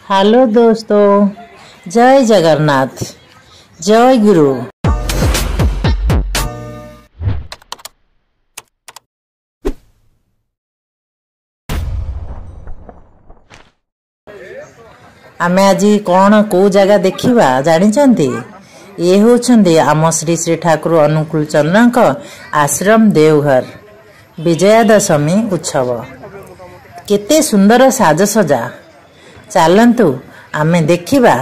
Hello दोस्तों, जय जगन्नाथ, जय गुरु। आमे आज कौन को जगह देखिबा जानिचंती? ये होचंदी आम श्री श्री ठाकुर अनुकूल चंद्र आश्रम देवघर विजयादशमी उत्सव। केते सुंदर साजसजा, चलतु आमे देखिबा।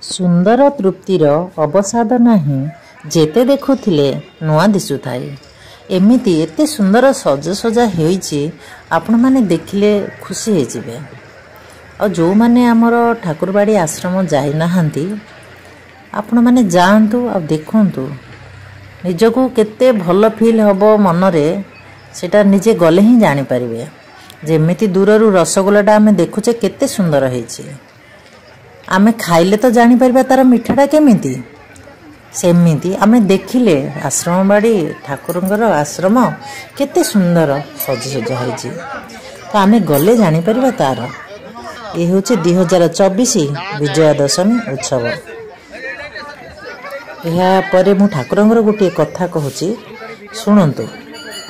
सुंदर तृप्तिर अवसाद नाही, जेते देखुथिले नुआ दिसुथाय। एमिति एते सुंदर सजसजा होईची, आपण माने देखिले खुशी हे जिवे। और जो माने आमर ठाकुरबाड़ी आश्रम जाई नाहांती, आपण माने जांतु आ देखंतु, निजको केते भल फील हबो मनरे, सेटा निजे गले ही जानि परिबे। जेमिति दूररू रसगोलाटा आमे देखुचे केते सुंदर हेछि, आमे खाइले तो जानि परिबा तार मिठाटा केमिति। सेमिति आमे देखिले आश्रम बाड़ी ठाकुरंगर आश्रम केते सुंदर सजसजा हेछि, तो आमे गले जानि परिबा तार। ये हूँ 2024 विजयादशमी उत्सव। यापर मु ठाकुरंगर गोटे कथा कहूँ, शुणु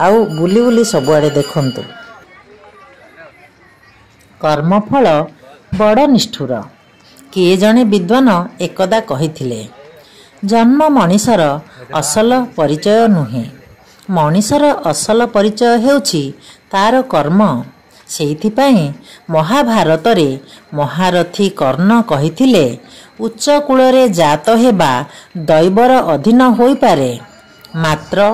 आउ बुली बुली सबुआड़े देखंतु। कर्मफल बड़ निष्ठुर, किए जने विद्वान एकदा कहिथिले, जन्म मनीषर असल परिचय नुहे, मनीषर असल परिचय हेउछि तार कर्म। सेइथिपाई महाभारत रे महारथी कर्ण कहिथिले, उच्च कूलरे जात हेबा दैवर अधीन होई पारे, मात्र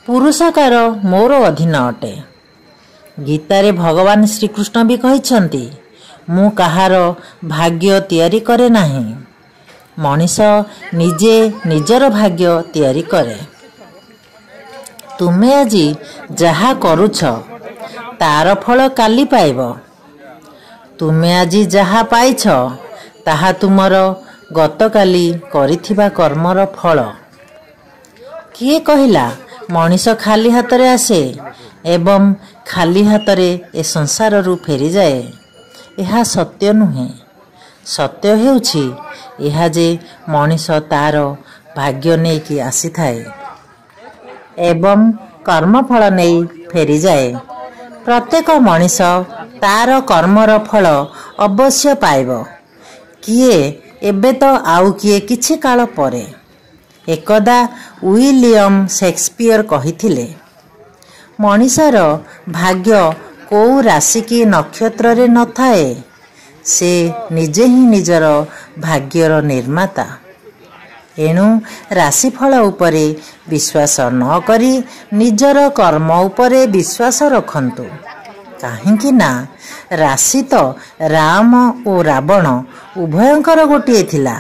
पुरुषकार मोर अधीन अटे। गीतारे भगवान श्रीकृष्ण भी कहिछंती, मु कहार भाग्य तैयारी करे नाही, मनीष निजे निजर भाग्य तैयारी करे। तुमे आजी जहा करूछ तार फल काली पाइब। तुमे आजी जहा पाइछ ताहा तुमर गतकाली करिथिबा कर्मर फल। किए कहिला मनीष खाली हातरे आसे एवं खाली हातरे ए संसार रु फेरी जाए? यह सत्य नुहे। सत्य हेउछि यह जे मनीष तार भाग्य नहीं कि आसी थाए एवं कर्मफल नहीं फेरी जाए। प्रत्येक मनीष तार कर्मर फल अवश्य पाइब, किए एबे तो आउ किए किछि काल परे। एकदा विलियम शेक्सपियर कहिथिले, मनीषर भाग्य को राशि की नक्षत्र रे न थाए, से निजे ही निजर भाग्यर निर्माता। एणु राशिफल उपरे विश्वास न करी निजर कर्म उपरे विश्वास रखंतु। काहेकि ना राशि तो राम और रावण उभयंकर गोटे थिला,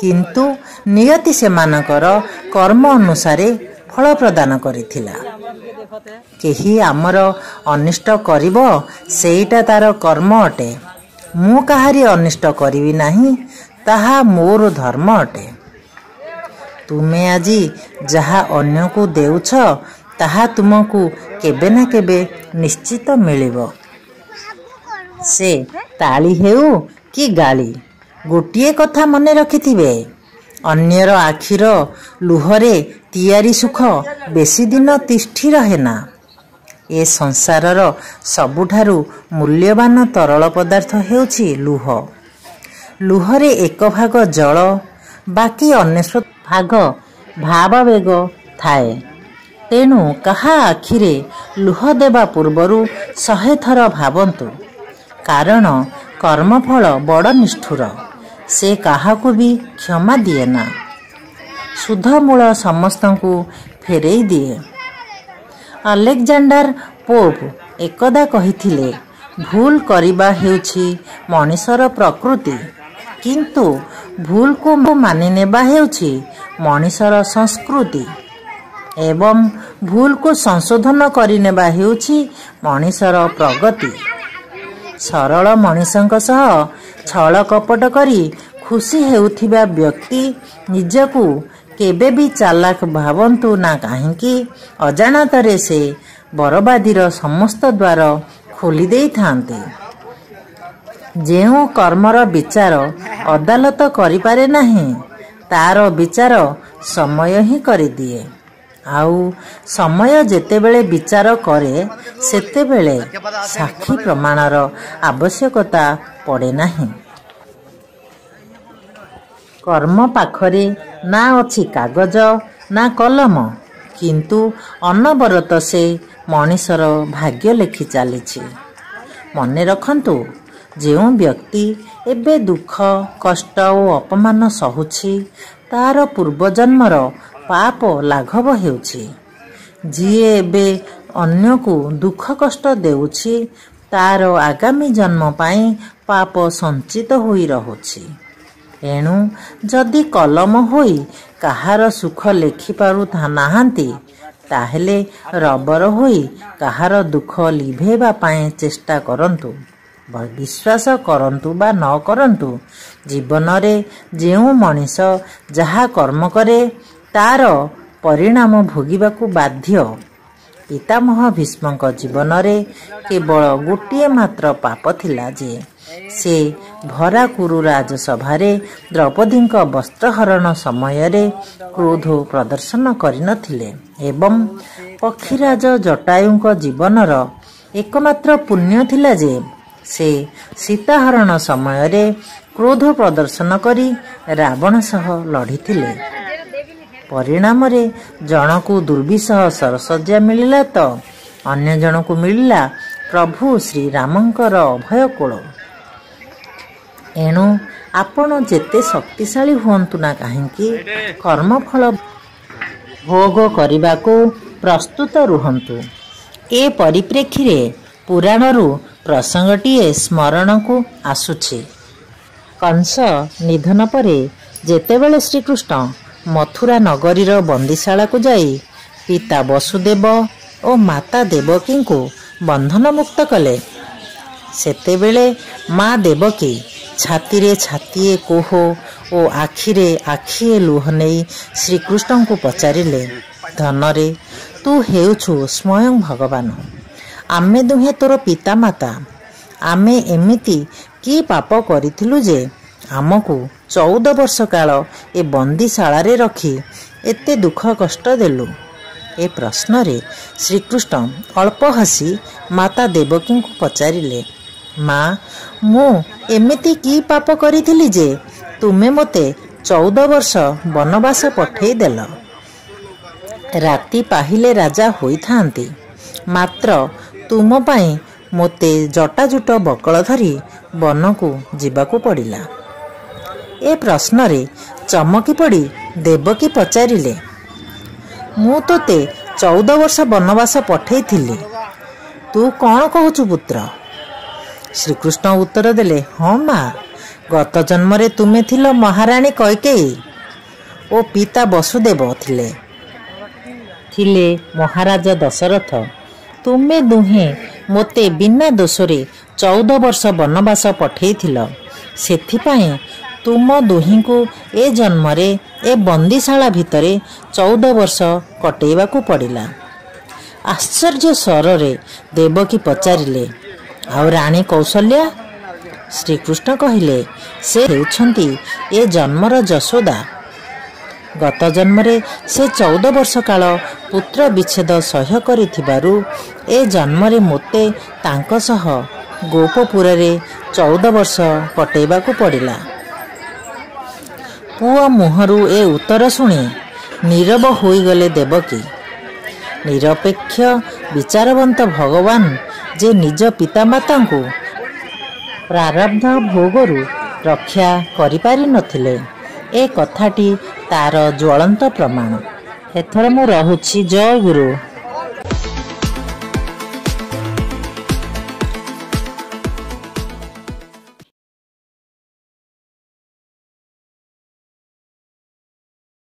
किंतु नियति सेमानकर कर्म अनुसारे फल प्रदान करिथिला। केही आमर अनिष्ट करिबो सेईटा तार कर्म अटे। मु काहारी अनिष्ट करिवि नाही, ताहा मोर धर्म अटे। तुमे आजी जहा अन्य को देउछ ताहा तुमको केबे ना केबे निश्चित मिलिबो। से ताली हेउ कि गाली, गोटिए कथा मने रखिथिबे, अन्यर आखिर लुहरे तियारी सुख बेसी दिन तिष्ठी रहे ना। ए संसारर सबुठारु मूल्यवान तरल पदार्थ हेउछि लुह। लुहरे एक भाग जल, बाकी अन्य भाग भावावेग थाए। तेणु कहा आखिरे लुह देवा पूर्वरु 100 थर भावंतु, कारण कर्मफल बड़ निष्ठुर, से काहाकु भी क्षमा दिए ना, सुधमूल समस्तंकु फेरेई दिए। अलेक्जेंडर पोप एकदा कहिथिले, भूल करिबा हेउछि मनीषर प्रकृति, किंतु भूल को मानि नेबा हेउछि मनीषर संस्कृति, एवं भूल को संशोधन करिनेबा हेउछि मनीषर प्रगति। सरल मनीषंक सह छल कपट करी खुशी हेउथिबा व्यक्ति निजकु केबे भी चालाक भावंतु ना, काहेकि अजाणतरे से बरबादीर समस्त द्वार खोली देई थांती। ଯେଉଁ କର୍ମର ବିଚାର ଅଦାଲତ କରିପାରେ ନାହିଁ ତାର ବିଚାର ସମୟ ହିଁ କରିଦିଏ। ଆଉ ସମୟ ଯେତେବେଳେ ବିଚାର କରେ ସେତେବେଳେ ସାକ୍ଷୀ ପ୍ରମାଣର ଆବଶ୍ୟକତା ପଡ଼େ ନାହିଁ। କର୍ମ ପାଖରେ ନା ଅଛି କାଗଜ ନା କଲମ, କିନ୍ତୁ ଅନବରତ ସେ ମଣିଷର ଭାଗ୍ୟ ଲେଖି ଚାଲିଛି। ମନେ ରଖନ୍ତୁ, ଯେଉଁ ବ୍ୟକ୍ତି ଏବେ ଦୁଃଖ କଷ୍ଟ ଓ ଅପମାନ ସହୁଛି ତାର ପୂର୍ବଜନ୍ମର ପାପ ଲାଘବ ହେଉଛି। ଯିଏ ଏବେ ଅନ୍ୟକୁ ଦୁଃଖ କଷ୍ଟ ଦେଉଛି ତାର ଆଗାମୀ ଜନ୍ମ ପାଇଁ ପାପ ସଞ୍ଚିତ ହୋଇ ରହୁଛି। ଏଣୁ ଯଦି କଲମ ହୋଇ କାହାର ସୁଖ ଲେଖିପାରୁ ନାହାନ୍ତି ତାହେଲେ ରବର ହୋଇ କାହାର ଦୁଃଖ ଲିଭେଇବା ପାଇଁ ଚେଷ୍ଟା କରନ୍ତୁ। ବିଶ୍ୱାସ କରନ୍ତୁ ବା ନ କରନ୍ତୁ, ଜୀବନରେ ଯେଉଁ ମଣିଷ ଯାହା କର୍ମ କରେ ତାର ପରିଣାମ ଭୋଗିବାକୁ ବାଧ୍ୟ। ପିତାମହ ଭୀଷ୍ମଙ୍କ ଜୀବନରେ କେବଳ ଗୋଟିଏ ମାତ୍ର ପାପ ଥିଲା ଯେ ସେ ଭରାକୁରୁ ରାଜସଭାରେ ଦ୍ରୌପଦୀଙ୍କ ବସ୍ତ୍ରହରଣ ସମୟରେ କ୍ରୋଧ ପ୍ରଦର୍ଶନ କରିନଥିଲେ ଏବଂ ପକ୍ଷୀରାଜ ଜଟାୟୁଙ୍କ ଜୀବନର ଏକମାତ୍ର ପୁଣ୍ୟ ଥିଲା ଯେ ସେ ସୀତାହରଣ ସମୟରେ କ୍ରୋଧ ପ୍ରଦର୍ଶନ କରି ରାବଣ ସହ ଲଢ଼ିଥିଲେ। ପରିଣାମରେ ଜଣକୁ ଦୁର୍ବିସହ ସରସଜ୍ଜା ମିଳିଲା ତ ଅନ୍ୟ ଜଣକୁ ମିଳିଲା ପ୍ରଭୁ ଶ୍ରୀରାମଙ୍କର ଅଭୟ କୋଳ। ଏଣୁ ଆପଣ ଯେତେ ଶକ୍ତିଶାଳୀ ହୁଅନ୍ତୁ ନା କାହିଁକି କର୍ମଫଳ ଭୋଗ କରିବାକୁ ପ୍ରସ୍ତୁତ ରୁହନ୍ତୁ। ଏ ପରିପ୍ରେକ୍ଷୀରେ ପୁରାଣରୁ ପ୍ରସଙ୍ଗଟିଏ ସ୍ମରଣକୁ ଆସୁଛି। କଂସ ନିଧନ ପରେ ଯେତେବେଳେ ଶ୍ରୀକୃଷ୍ଣ ମଥୁରା ନଗରୀର ବନ୍ଦୀଶାଳାକୁ ଯାଇ ପିତା ବସୁଦେବ ଓ ମାତା ଦେବକୀଙ୍କୁ ବନ୍ଧନମୁକ୍ତ କଲେ, ସେତେବେଳେ ମା ଦେବକୀ ଛାତିରେ ଛାତିଏ କୋହ ଓ ଆଖିରେ ଆଖିଏ ଲୁହ ନେଇ ଶ୍ରୀକୃଷ୍ଣଙ୍କୁ ପଚାରିଲେ, ଧନରେ ତୁ ହେଉଛୁ ସ୍ୱୟଂ ଭଗବାନ, ଆମେ ଦୁହେଁ ତୋର ପିତାମାତା। ଆମେ ଏମିତି କି ପାପ କରିଥିଲୁ ଯେ ଆମକୁ 14 ବର୍ଷ କାଳ ଏ ବନ୍ଦୀଶାଳାରେ ରଖି ଏତେ ଦୁଃଖ କଷ୍ଟ ଦେଲୁ? ଏ ପ୍ରଶ୍ନରେ ଶ୍ରୀକୃଷ୍ଣ ଅଳ୍ପ ହସି ମାତା ଦେବକୀଙ୍କୁ ପଚାରିଲେ, ମା, ମୁଁ ଏମିତି କି ପାପ କରିଥିଲି ଯେ ତୁମେ ମୋତେ 14 ବର୍ଷ ବନବାସ ପଠେଇ ଦେଲ? ରାତି ପାହିଲେ ରାଜା ହୋଇଥାନ୍ତି, ମାତ୍ର ତୁମ ପାଇଁ ମୋତେ ଜଟାଜୁଟ ବକଳ ଧରି ବନକୁ ଯିବାକୁ ପଡ଼ିଲା। ଏ ପ୍ରଶ୍ନରେ ଚମକି ପଡ଼ି ଦେବକୀ ପଚାରିଲେ, ମୁଁ ତୋତେ 14 ବର୍ଷ ବନବାସ ପଠେଇଥିଲି, ତୁ କ'ଣ କହୁଛୁ ପୁତ୍ର? ଶ୍ରୀକୃଷ୍ଣ ଉତ୍ତର ଦେଲେ, ହଁ ମା, ଗତ ଜନ୍ମରେ ତୁମେ ଥିଲ ମହାରାଣୀ କୈକେୟୀ ଓ ପିତା ବସୁଦେବ ଥିଲେ ମହାରାଜ ଦଶରଥ। ତୁମେ ଦୁହେଁ ମୋତେ ବିନା ଦୋଷରେ 14 ବର୍ଷ ବନବାସ ପଠେଇଥିଲ। ସେଥିପାଇଁ ତୁମ ଦୁହିଁଙ୍କୁ ଏ ଜନ୍ମରେ ଏ ବନ୍ଦୀଶାଳା ଭିତରେ 14 ବର୍ଷ କଟେଇବାକୁ ପଡ଼ିଲା। ଆଶ୍ଚର୍ଯ୍ୟ ସ୍ୱରରେ ଦେବକୀ ପଚାରିଲେ, ଆଉ ରାଣୀ କୌଶଲ୍ୟା? ଶ୍ରୀକୃଷ୍ଣ କହିଲେ, ସେ ହେଉଛନ୍ତି ଏ ଜନ୍ମର ଯଶୋଦା। ଗତ ଜନ୍ମରେ ସେ 14 ବର୍ଷ କାଳ ପୁତ୍ର ବିଚ୍ଛେଦ ସହ୍ୟ କରିଥିବାରୁ ଏ ଜନ୍ମରେ ମୋତେ ତାଙ୍କ ସହ ଗୋପପୁରରେ 14 ବର୍ଷ କଟେଇବାକୁ ପଡ଼ିଲା। ପୁଅ ମୁହଁରୁ ଏ ଉତ୍ତର ଶୁଣି ନୀରବ ହୋଇଗଲେ ଦେବକୀ। ନିରପେକ୍ଷ ବିଚାରବନ୍ତ ଭଗବାନ ଯେ ନିଜ ପିତାମାତାଙ୍କୁ ପ୍ରାରବ୍ଧ ଭୋଗରୁ ରକ୍ଷା କରିପାରିନଥିଲେ, ଏ କଥାଟି ତାର ଜ୍ୱଳନ୍ତ ପ୍ରମାଣ। ଏଥର ମୁଁ ରହୁଛି। ଜୟ ଗୁରୁ।